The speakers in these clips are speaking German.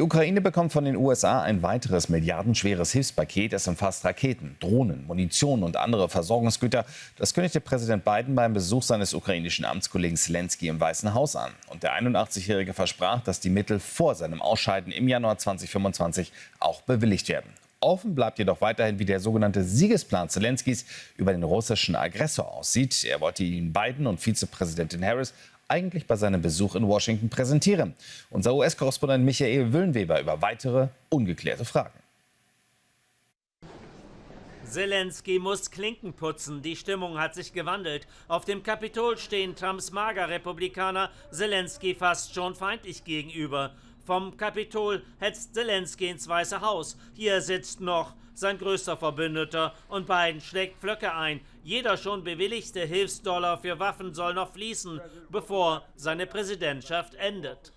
Ukraine bekommt von den USA ein weiteres milliardenschweres Hilfspaket. Es umfasst Raketen, Drohnen, Munition und andere Versorgungsgüter. Das kündigte Präsident Biden beim Besuch seines ukrainischen Amtskollegen Selenskyj im Weißen Haus an. Und der 81-Jährige versprach, dass die Mittel vor seinem Ausscheiden im Januar 2025 auch bewilligt werden. Offen bleibt jedoch weiterhin, wie der sogenannte Siegesplan Selenskyjs über den russischen Aggressor aussieht. Er wollte ihn Biden und Vizepräsidentin Harris eigentlich bei seinem Besuch in Washington präsentieren. Unser US-Korrespondent Michael Wüllenweber über weitere ungeklärte Fragen. Selenskyj muss Klinken putzen. Die Stimmung hat sich gewandelt. Auf dem Kapitol stehen Trumps Mager-Republikaner Selenskyj fast schon feindlich gegenüber. Vom Kapitol hetzt Selenskyj ins Weiße Haus. Hier sitzt noch sein größter Verbündeter und Biden schlägt Pflöcke ein. Jeder schon bewilligte Hilfsdollar für Waffen soll noch fließen, bevor seine Präsidentschaft endet.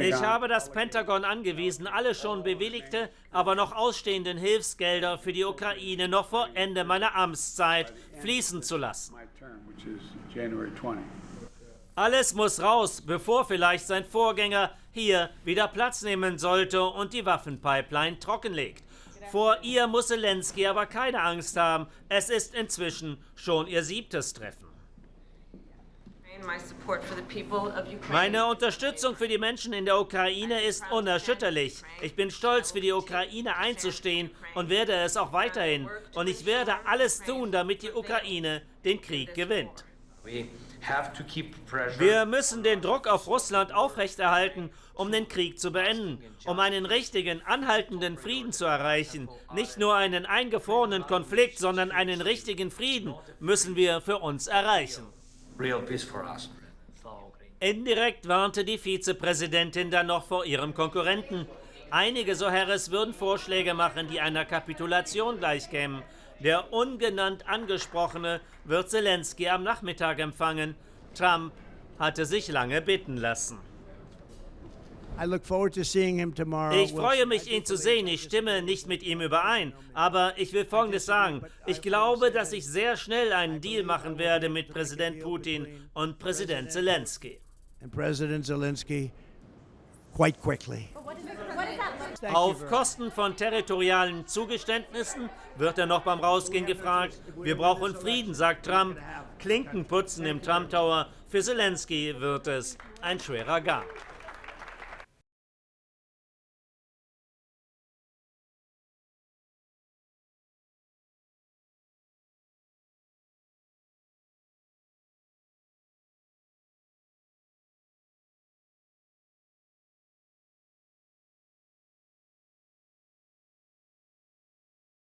Ich habe das Pentagon angewiesen, alle schon bewilligte, aber noch ausstehenden Hilfsgelder für die Ukraine noch vor Ende meiner Amtszeit fließen zu lassen. Alles muss raus, bevor vielleicht sein Vorgänger hier wieder Platz nehmen sollte und die Waffenpipeline trockenlegt. Vor ihr muss Selenskyj aber keine Angst haben. Es ist inzwischen schon ihr 7. Treffen. Meine Unterstützung für die Menschen in der Ukraine ist unerschütterlich. Ich bin stolz, für die Ukraine einzustehen und werde es auch weiterhin. Und ich werde alles tun, damit die Ukraine den Krieg gewinnt. Wir müssen den Druck auf Russland aufrechterhalten, um den Krieg zu beenden, um einen richtigen, anhaltenden Frieden zu erreichen. Nicht nur einen eingefrorenen Konflikt, sondern einen richtigen Frieden müssen wir für uns erreichen. Indirekt warnte die Vizepräsidentin dann noch vor ihrem Konkurrenten. Einige, so Harris, würden Vorschläge machen, die einer Kapitulation gleichkämen. Der ungenannt Angesprochene wird Selenskyj am Nachmittag empfangen. Trump hatte sich lange bitten lassen. Ich freue mich, ihn zu sehen. Ich stimme nicht mit ihm überein. Aber ich will Folgendes sagen. Ich glaube, dass ich sehr schnell einen Deal machen werde mit Präsident Putin und Präsident Selenskyj. Auf Kosten von territorialen Zugeständnissen wird er noch beim Rausgehen gefragt. Wir brauchen Frieden, sagt Trump. Klinken putzen im Trump Tower. Für Selenskyj wird es ein schwerer Gang.